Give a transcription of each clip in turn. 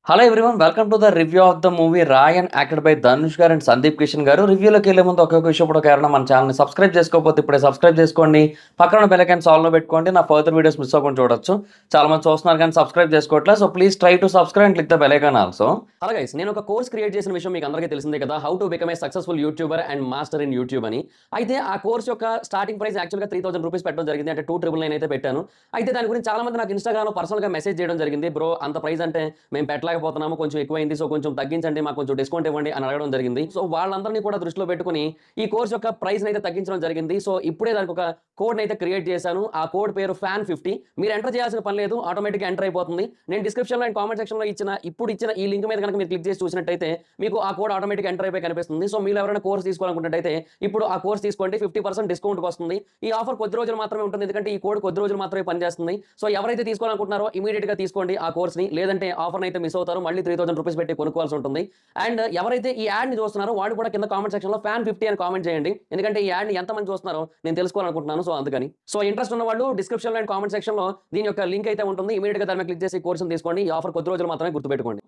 Hello everyone welcome to the review of the movie Raayan acted by Dhanush గారు and Sandeep Kishan గారు. రివ్యూలోకి వెళ్ళే ముందు ఒక్కొక్క విషయం కూడా కారణం మన ఛానల్ని సబ్స్క్రైబ్ చేసుకోకపోతే ఇప్పుడే సబ్స్క్రైబ్ చేసుకోండి. పక్కన బెల్ ఐకాన్ ఆల్లో పెట్టుకోండి. నా ఫర్దర్ వీడియోస్ మిస్ అవ్వకుండా చూడొచ్చు. చాలా మంది చూస్తున్నారు కానీ సబ్స్క్రైబ్ చేసుకోవట్లేదు. So please try to subscribe and click the bell icon also. Hello guys, నేను ఒక కోర్స్ క్రియేట్ చేసిన విషయం మీకు అందరికీ తెలిసిందే కదా, how to become a successful YouTuber and master in YouTube అని. అయితే ఆ కోర్స్ యొక్క స్టార్టింగ్ ప్రైస్ యాక్చువల్గా 3000 రూపీస్ పెట్టడం జరిగింది, అంటే 2999 అయితే పెట్టాను. అయితే దాని గురించి చాలా మంది నాకు ఇన్స్టాగ్రామ్లో పర్సనల్గా మెసేజ్ చేయడం జరిగింది. బ్రో అంత ప్రైస్ అంటే మేము పెట్టలేకపోతున్నాము, కొంచెం ఎక్కువ సో కొంచెం తగ్గించండి, మాకు కొంచెం డిస్కౌంట్ ఇవ్వండి అని అడగడం జరిగింది. సో వాళ్ళందరినీ కూడా దృష్టిలో పెట్టుకుని ఈ కోర్స్ యొక్క ప్రైస్ అయితే తగ్గించడం జరిగింది. సో ఇప్పుడే దానికి ఒక కోడ్ అయితే క్రియేట్ చేశాను. ఆ కోడ్ పేరు FAN50. మీరు ఎంటర్ చేయాల్సిన పని లేదు, ఆటోమేటిక్గా ఎంటర్ అయిపోతుంది. నేను డిస్క్రిప్షన్లో అండ్ కామెంట్ సెక్షన్లో ఇచ్చిన ఈ లింక్ మీద కనుక మీరు క్లిక్ చేసి చూసినట్టయితే మీకు ఆ కోడ్ ఆటోమేటిక్ ఎంటర్ అయిపోయి కనిపిస్తుంది. సో మీరు ఎవరైనా కోర్స్ తీసుకోవాలనుకున్నట్టయితే ఇప్పుడు ఆ కోర్స్ తీసుకోండి, 50% డిస్కౌంట్ వస్తుంది. ఈ ఆఫర్ కొద్ది రోజులు మాత్రమే ఉంటుంది, ఎందుకంటే ఈ కోడ్ కొద్ది రోజులు మాత్రమే పనిచేస్తుంది. సో ఎవరైతే తీసుకోవాలనుకుంటున్నారో ఇమీడియట్ గా తీసుకోండి ఆ కోర్స్ ని, లేదంటే ఆఫర్ అయితే మిస్ అవుతారు, మళ్ళీ 3000 రూపీస్ పెట్టి కొనుక్కోవాల్సి ఉంటుంది. అండ్ ఎవరైతే ఈ యాడ్ ని చూస్తున్నారో వాళ్ళు కూడా కింద కామెంట్ సెక్షన్ లో FAN50 అని కామెంట్ చేయండి, ఎందుకంటే ఈ యాడ్ ని ఎంత మంది చూస్తున్నారో నేను తెలుసుకోవాలనుకుంటున్నాను. సో అందుకని ఇంట్రెస్ట్ ఉన్న వాళ్ళు డిస్క్రిప్షన్ లో అండ్ కామెంట్ సెక్షన్ లో దీని యొక్క లింక్ అయితే ఉంటుంది, ఇమీడియట్ గా దాని మీద క్లిక్ చేసి కోర్సును తీసుకోండి. ఈ ఆఫర్ కొద్ది రోజులు మాత్రమే, గుర్తుపెట్టుకోండి.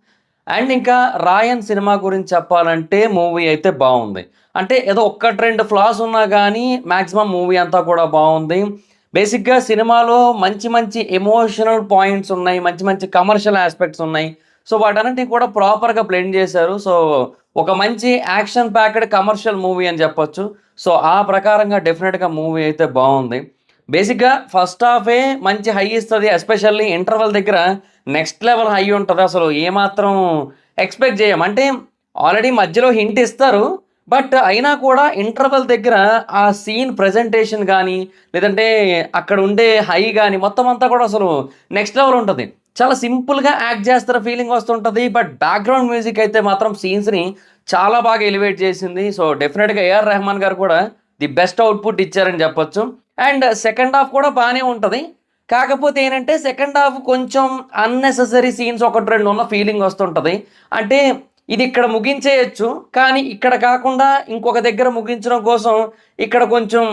అండ్ ఇంకా రాయన్ సినిమా గురించి చెప్పాలంటే మూవీ అయితే బాగుంది. అంటే ఏదో ఒక్కటి రెండు ఫ్లాస్ ఉన్నా కానీ మ్యాక్సిమం మూవీ అంతా కూడా బాగుంది. బేసిక్గా సినిమాలో మంచి మంచి ఎమోషనల్ పాయింట్స్ ఉన్నాయి, మంచి మంచి కమర్షియల్ ఆస్పెక్ట్స్ ఉన్నాయి. సో వాటన్నిటిని కూడా ప్రాపర్గా బ్లెండ్ చేశారు. సో ఒక మంచి యాక్షన్ ప్యాక్డ్ కమర్షియల్ మూవీ అని చెప్పొచ్చు. సో ఆ ప్రకారంగా డెఫినెట్గా మూవీ అయితే బాగుంది. బేసిక్గా ఫస్ట్ హాఫే మంచి హై ఇస్తుంది, ఎస్పెషల్లీ ఇంటర్వల్ దగ్గర నెక్స్ట్ లెవెల్ హై ఉంటుంది. అసలు ఏమాత్రం ఎక్స్పెక్ట్ చేయం, అంటే ఆల్రెడీ మధ్యలో హింట్ ఇస్తారు, బట్ అయినా కూడా ఇంటర్వల్ దగ్గర ఆ సీన్ ప్రజెంటేషన్ కానీ లేదంటే అక్కడ ఉండే హై కానీ మొత్తం అంతా కూడా అసలు నెక్స్ట్ లెవెల్ ఉంటుంది. చాలా సింపుల్గా యాక్ట్ చేస్తారు ఫీలింగ్ వస్తుంటుంది, బట్ బ్యాక్గ్రౌండ్ మ్యూజిక్ అయితే మాత్రం సీన్స్ని చాలా బాగా ఎలివేట్ చేసింది. సో డెఫినెట్గా ఏఆర్ రెహమాన్ గారు కూడా ది బెస్ట్ అవుట్పుట్ ఇచ్చారని చెప్పొచ్చు. అండ్ సెకండ్ హాఫ్ కూడా బాగానే ఉంటుంది, కాకపోతే ఏంటంటే సెకండ్ హాఫ్ కొంచెం అన్నెసెసరీ సీన్స్ ఒకటి రెండు ఉన్న ఫీలింగ్ వస్తుంటుంది. అంటే ఇది ఇక్కడ ముగించేయచ్చు, కానీ ఇక్కడ కాకుండా ఇంకొక దగ్గర ముగించడం కోసం ఇక్కడ కొంచెం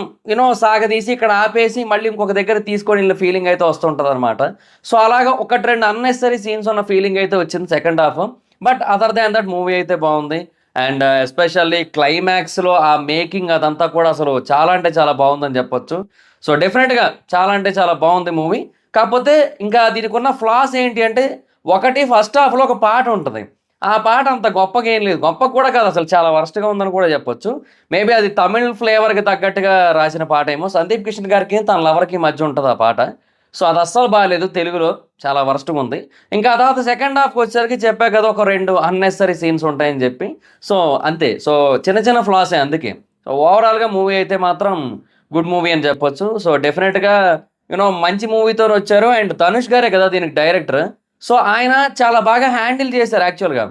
సాగదీసి ఇక్కడ ఆపేసి మళ్ళీ ఇంకొక దగ్గర తీసుకొని వెళ్ళిన ఫీలింగ్ అయితే వస్తుంటుంది అనమాట. సో అలాగా ఒకటి రెండు అన్నెసరీ సీన్స్ ఉన్న ఫీలింగ్ అయితే వచ్చింది second half. But other than that movie అయితే బాగుంది. అండ్ ఎస్పెషల్లీ క్లైమాక్స్లో ఆ మేకింగ్ అదంతా కూడా అసలు చాలా అంటే చాలా బాగుందని చెప్పొచ్చు. సో డెఫినెట్గా చాలా అంటే చాలా బాగుంది మూవీ. కాకపోతే ఇంకా దీనికి ఉన్న ఫ్లాస్ ఏంటి అంటే, ఒకటి ఫస్ట్ హాఫ్లో ఒక పాట ఉంటుంది, ఆ పాట అంత గొప్పగా ఏం లేదు, గొప్ప కూడా కాదు అసలు, చాలా వరస్ట్గా ఉందని కూడా చెప్పొచ్చు. మేబీ అది తమిళ్ ఫ్లేవర్కి తగ్గట్టుగా రాసిన పాట ఏమో. సందీప్ కిషన్ గారికి తన లవర్కి మధ్య ఉంటుంది ఆ పాట. సో అది అస్సలు బాగాలేదు, తెలుగులో చాలా వరస్ట్గా ఉంది. ఇంకా ఆ తర్వాత సెకండ్ హాఫ్కి వచ్చేసరికి చెప్పా కదా, ఒక రెండు అన్నెసరీ సీన్స్ ఉంటాయని చెప్పి. సో అంతే, సో చిన్న చిన్న ఫ్లాసే అందుకే. సో ఓవరాల్గా మూవీ అయితే మాత్రం గుడ్ మూవీ అని చెప్పొచ్చు. సో డెఫినెట్గా మంచి మూవీతో వచ్చారు. అండ్ ధనుష్ గారే కదా దీనికి డైరెక్టర్. సో ఆయన చాలా బాగా హ్యాండిల్ చేశారు యాక్చువల్గా.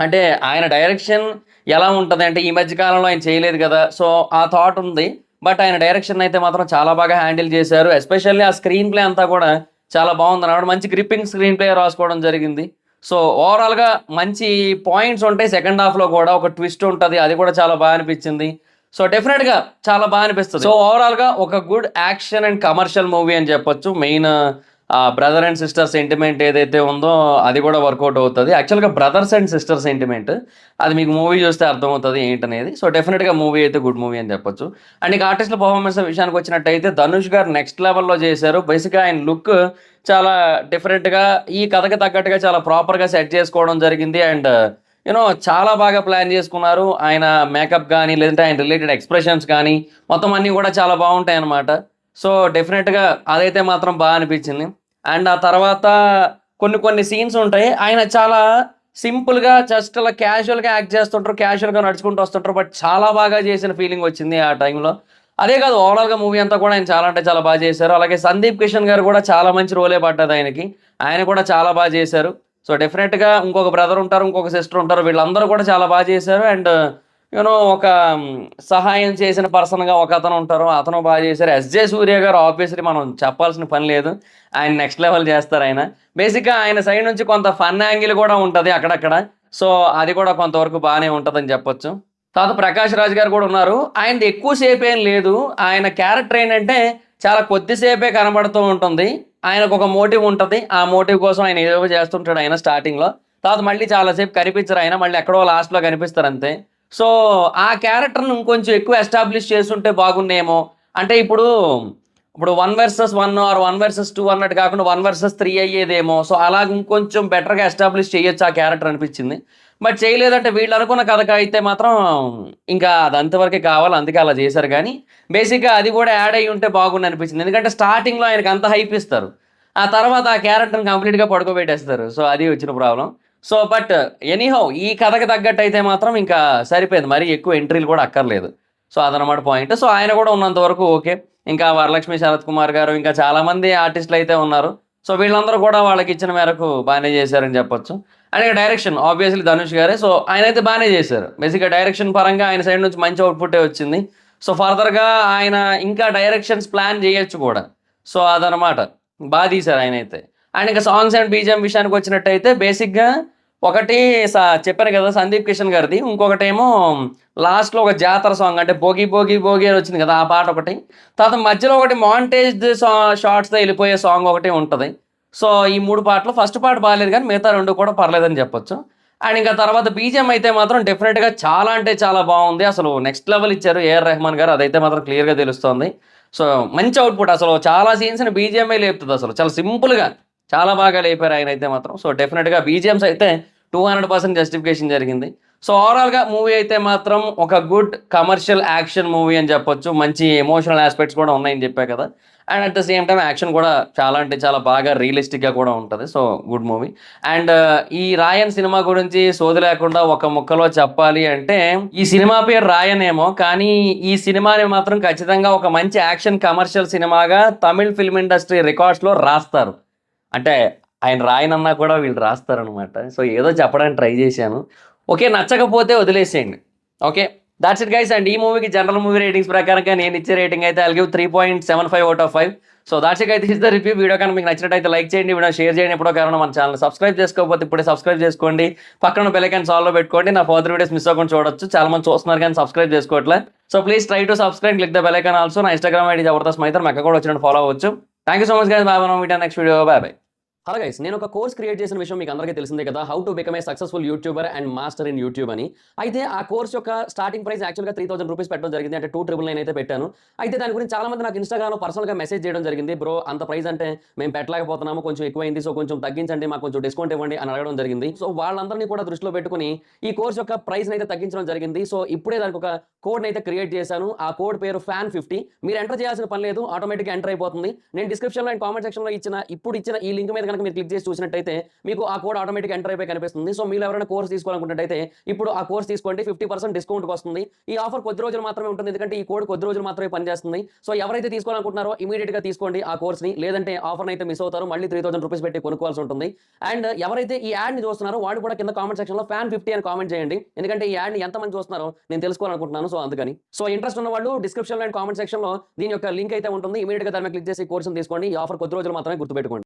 అంటే ఆయన డైరెక్షన్ ఎలా ఉంటుంది అంటే, ఈ మధ్య కాలంలో ఆయన చేయలేదు కదా, సో ఆ థాట్ ఉంది. బట్ ఆయన డైరెక్షన్ అయితే మాత్రం చాలా బాగా హ్యాండిల్ చేశారు. ఎస్పెషల్లీ ఆ స్క్రీన్ ప్లే అంతా కూడా చాలా బాగుంది అన్నమాట. మంచి గ్రిప్పింగ్ స్క్రీన్ ప్లే రాసుకోవడం జరిగింది. సో ఓవరాల్గా మంచి పాయింట్స్ ఉంటాయి. సెకండ్ హాఫ్లో కూడా ఒక ట్విస్ట్ ఉంటుంది, అది కూడా చాలా బాగా అనిపించింది. సో డెఫినెట్గా చాలా బాగా అనిపిస్తుంది. సో ఓవరాల్గా ఒక good action and commercial movie అని చెప్పొచ్చు. Main brother and sister sentiment ఏదైతే ఉందో అది కూడా వర్కౌట్ అవుతుంది. యాక్చువల్గా బ్రదర్స్ అండ్ సిస్టర్ సెంటిమెంట్ అది మీకు మూవీ చూస్తే అర్థమవుతుంది ఏంటనేది. సో డెఫినెట్గా మూవీ అయితే గుడ్ మూవీ అని చెప్పొచ్చు. అండ్ ఇక ఆర్టిస్టుల పర్ఫార్మెన్స్ విషయానికి వచ్చినట్టయితే ధనుష్ గారు నెక్స్ట్ లెవెల్లో చేశారు. బేసిక్గా ఆయన లుక్ చాలా డిఫరెంట్గా ఈ కథకి తగ్గట్టుగా చాలా ప్రాపర్గా సెట్ చేసుకోవడం జరిగింది. అండ్ చాలా బాగా ప్లాన్ చేసుకున్నారు. ఆయన మేకప్ కానీ లేదంటే ఆయన రిలేటెడ్ ఎక్స్ప్రెషన్స్ కానీ మొత్తం అన్నీ కూడా చాలా బాగుంటాయి అన్నమాట. సో డెఫినెట్గా అదైతే మాత్రం బాగా అనిపించింది. అండ్ ఆ తర్వాత కొన్ని సీన్స్ ఉంటాయి, ఆయన చాలా సింపుల్గా జస్ట్ అలా క్యాజువల్గా యాక్ట్ చేస్తుంటారు, క్యాజువల్గా నడుచుకుంటూ వస్తుంటారు, బట్ చాలా బాగా చేసిన ఫీలింగ్ వచ్చింది ఆ టైంలో. అదే కాదు, ఓవరాల్గా మూవీ అంతా కూడా ఆయన చాలా అంటే చాలా బాగా చేశారు. అలాగే సందీప్ కిషన్ గారు కూడా చాలా మంచి రోలే పడ్డది ఆయనకి, ఆయన కూడా చాలా బాగా చేశారు. సో డెఫినెట్గా ఇంకొక బ్రదర్ ఉంటారు, ఇంకొక సిస్టర్ ఉంటారు, వీళ్ళందరూ కూడా చాలా బాగా చేశారు. అండ్ ఒక సహాయం చేసిన పర్సన్గా ఒక అతను ఉంటారు, అతను బాగా చేశారు. ఎస్జే సూర్య గారు ఆబ్వియస్లీ మనం చెప్పాల్సిన పని లేదు, ఆయన నెక్స్ట్ లెవెల్ చేస్తారు. ఆయన బేసిక్గా ఆయన సైడ్ నుంచి కొంత ఫన్ యాంగిల్ కూడా ఉంటుంది అక్కడక్కడ. సో అది కూడా కొంతవరకు బాగానే ఉంటుందని చెప్పొచ్చు. తర్వాత ప్రకాష్ రాజ్ గారు కూడా ఉన్నారు. ఆయనది ఎక్కువసేపు ఏం లేదు, ఆయన క్యారెక్టర్ ఏంటంటే చాలా కొద్దిసేపే కనబడుతూ ఉంటుంది. ఆయనకు ఒక మోటివ్ ఉంటుంది, ఆ మోటివ్ కోసం ఆయన ఏదో చేస్తుంటాడు ఆయన స్టార్టింగ్లో. తర్వాత మళ్ళీ చాలాసేపు కనిపించరు, అయినా మళ్ళీ ఎక్కడో లాస్ట్‌లో కనిపిస్తారు అంతే. సో, ఆ క్యారెక్టర్‌ని ఇంకొంచెం ఎక్కువ ఎస్టాబ్లిష్ చేసుంటే బాగున్నేమో. అంటే ఇప్పుడు 1 వర్సెస్ 1 ఆర్ 1 వర్సెస్ 2 అన్నట్టు కాకుండా 1 వర్సెస్ 3 అయ్యేదేమో. సో, అలాగ ఇంకొంచెం బెటర్‌గా ఎస్టాబ్లిష్ చేయొచ్చు ఆ క్యారెక్టర్ అనిపించింది. బట్ చేయలేదంటే వీళ్ళు అనుకున్న కథకి అయితే మాత్రం ఇంకా అది అంతవరకే కావాలి. అందుకే అలా చేశారు గానీ, బేసిక్‌గా అది కూడా యాడ్ అయ్యి ఉంటే బాగుండు అనిపించింది. ఎందుకంటే స్టార్టింగ్‌లో ఆయనకి అంత హైప్ ఇస్తారు. ఆ తర్వాత ఆ క్యారెక్టర్‌ని కంప్లీట్‌గా పడుకోబెట్టేస్తారు. సో, అది వచ్చిన ప్రాబ్లమ్. సో, బట్ ఎనీహౌ ఈ కథకి తగ్గట్టయితే మాత్రం ఇంకా సరిపోయింది. మరీ ఎక్కువ ఎంట్రీలు కూడా అక్కర్లేదు. సో, అదనమాట పాయింట్. సో, ఆయన కూడా ఉన్నంత వరకు ఓకే. ఇంకా వరలక్ష్మి శరత్ కుమార్ గారు, ఇంకా చాలామంది ఆర్టిస్టులయితే ఉన్నారు. సో, వీళ్ళందరూ కూడా వాళ్ళకిచ్చిన మేరకు బానే చేశారని చెప్పొచ్చు. అండ్ ఇక డైరెక్షన్ ఆబ్వియస్‌లీ ధనుష్ గారే. సో, ఆయనైతే బానే చేశారు. బేసిక్‌గా డైరెక్షన్ పరంగా ఆయన సైడ్ నుంచి మంచి ఔట్‌పుట్టే వచ్చింది. సో, ఫర్దర్‌గా ఆయన ఇంకా డైరెక్షన్స్ ప్లాన్ చేయొచ్చు కూడా. సో, అదనమాట. తీశారు ఆయనైతే. అండ్ ఇక సాంగ్స్ అండ్ బీజీఎం విషయానికొచ్చినట్టయితే బేసిక్‌గా ఒకటి చెప్పాను కదా! 'సందీప్ కిషన్' గారిది. ఇంకొకటేమో లాస్ట్‌లో ఒక జాతర సాంగ్ అంటే 'భోగి భోగి భోగి' అని వచ్చింది కదా! ఆ పాటొకటి. తర్వాత మధ్యలో ఒకటి మాంటేజ్‌డ్ షార్ట్స్‌తో ఎళ్ళిపోయే సాంగ్ ఒకటి ఉంటది. సో, ఈ 3 పాటలు ఫస్ట్ పార్ట్ బాలేదు గానీ మిగతా 2 కూడా పర్లేదని చెప్పొచ్చు. అండ్ ఇంకా తర్వాత బీజీఎం అయితే మాత్రం డెఫినిట్‌గా చాలా అంటే చాలా బావుంది. అసలు నెక్స్ట్ లెవెల్ ఇచ్చారు ఏఆర్ రెహమాన్ గారు. అదైతే మాత్రం క్లియర్‌గా తెలుస్తోంది. సో, మంచి ఔట్‌పుట్ అసలు చాలా సీన్స్‌ని బీజీఎంఏ లేపుతదసలు. చాలా సింపుల్‌గా చాలా బాగా లేపారు ఆయనైతే మాత్రం. సో, డెఫినిట్‌గా బీజీఎమ్స్ అయితే 200% జస్టిఫికేషన్ జరిగింది. సో, ఓవరాల్‌గా మూవీ అయితే మాత్రం ఒక గుడ్ కమర్షియల్ యాక్షన్ మూవీ అని చెప్పొచ్చు. మంచి ఎమోషనల్ యాస్పెక్ట్స్ కూడా ఉన్నాయని చెప్పా కదా! And at the same time action కూడా చాలా అంటే చాలా బాగా రియలిస్టిక్‌గా కూడా ఉంటది. So, good movie. అండ్ ఈ 'రాయన్' సినిమా గురించి సోది లేకుండా ఒక ముక్కలో చెప్పాలి అంటే, ఈ సినిమా పేరు 'రాయన్' ఏమో కానీ ఈ సినిమాని మాత్రం ఖచ్చితంగా ఒక మంచి యాక్షన్ కమర్షియల్ సినిమాగా తమిళ్ ఫిల్మ్ ఇండస్ట్రీ రికార్డ్స్‌లో రాస్తారు. అంటే ఆయన రాయనన్నా కూడా వీళ్ళు రాస్తారనమాట. సో, ఏదో చెప్పడానికి ట్రై చేశాను. ఓకే. నచ్చకపోతే వదిలేసేయండి. Okay. Thoughts it guys. And ఈ మూవీకి జనరల్ మూవీ రేటింగ్స్ ప్రకారంగా నేనిచ్చే రేటింగ్ అయితే I'll give 3.75 out of 5. So, thoughts it guys. This is the review. Video కనుక మీకు నచ్చినట్టయితే లైక్ చేయండి. వీడియో షేర్ చేయండి. ఎప్పుడో కారణం మన ఛానెల్‌ని సబ్స్క్రైబ్ చేసుకోకపోతే ఇప్పుడే సబ్స్క్రైబ్ చేసుకోండి. పక్కన బెల్ ఐకాన్ ఆల్‌లో పెట్టుకోండి. నా ఫర్దర్ వీడియోస్ మిస్ అవ్వకుండా చూడొచ్చు. చాలా మంది చూస్తున్నారు కానీ సబ్స్క్రైబ్ చేసుకోవట్లే. So, please try to subscribe, click the bell icon also. నా ఇన్‌స్టాగ్రామ్ ఐడీ జబర్దస్త్ మైథర్. మీ అక్క కూడా వచ్చినట్టు ఫాలో అవ్వచ్చు. Thank you so much guys. Bye. మనం meet next video. Bye bye. Hello guys, నేను ఒక కోర్స్ క్రియేట్ చేసిన విషయం మీకు అందరికీ తెలిసిందే కదా, how to become a successful YouTuber and master in YouTube అని. అయితే ఆ కోర్స్ యొక్క స్టార్టింగ్ ప్రైస్ యాక్చువల్గా 3000 రూపీస్ పెట్టడం జరిగింది. అంటే 2999 అయితే పెట్టాను. అయితే దాని గురించి చాలా మంది నాకు ఇన్స్టాగ్రామ్లో పర్సనల్గా మెసేజ్ చేయడం జరిగింది. బ్రో అంత ప్రైస్ అంటే మేము పెట్టలేకపోతున్నాము, కొంచెం ఎక్కువైంది, సో కొంచెం తగ్గించండి, మాకు కొంచెం డిస్కౌంట్ ఇవ్వండి అని అడగడం జరిగింది. సో వాళ్ళందరినీ కూడా దృష్టిలో పెట్టుకుని ఈ కోర్స్ యొక్క ప్రైస్ అయితే తగ్గించడం జరిగింది. సో ఇప్పుడే దానికి ఒక కోడ్ అయితే క్రియేట్ చేశాను. ఆ కోడ్ పేరు FAN50. మీరు ఎంటర్ చేయాల్సిన పని లేదు, ఆటోమేటిక్గా ఎంటర్ అయిపోతుంది. నేను డిస్క్రిప్షన్లో అండ్ కామెంట్ సెక్షన్లో ఇచ్చిన ఈ లింక్ మీద కనుక మీరు క్లిక్ చేసి చూసినట్టయితే మీకు ఆ కోడ్ ఆటోమేటిక్ ఎంటర్ అయిపోయి కనిపిస్తుంది. సో మీరు ఎవరైనా కోర్స్ తీసుకోవాలనుకుంటే ఇప్పుడు ఆ కోర్స్ తీసుకోండి, 50% డిస్కౌంట్ వస్తుంది. ఈ ఆఫర్ కొద్ది రోజులు మాత్రమే ఉంటుంది, ఎందుకంటే ఈ కోడ్ కొద్ది రోజులు మాత్రమే పనిచేస్తుంది. సో ఎవరైతే తీసుకోవాలనుకుంటున్నారో ఇమీడియట్ గా తీసుకోండి ఆ కోర్స్ ని, లేదంటే ఆఫర్ అయితే మిస్ అవుతారు, మళ్ళీ 3000 రూపీస్ పెట్టి కొనుక్కోవాల్సి ఉంటుంది. అండ్ ఎవరైతే ఈ యాడ్ ని చూస్తున్నారో వాడు కూడా కింద కామెంట్ సెక్షన్ లో FAN50 అని కామెంట్ చేయండి, ఎందుకంటే ఈ యాడ్ ని ఎంత మంది చూస్తున్నారో నేను తెలుసుకోవాలనుకుంటున్నాను. సో అందుకని ఇంట్రెస్ట్ ఉన్న వాళ్ళు డిస్క్రిప్షన్ లో అండ్ కామెంట్ సెక్షన్ లో దీని యొక్క లింక్ అయితే ఉంటుంది. ఇమీడియట్ గా దాని మీద క్లిక్ చేసి కోర్స్ తీసుకోండి. ఈ ఆఫర్ కొద్ది రోజులు మాత్రమే, గుర్తుపెట్టుకోండి.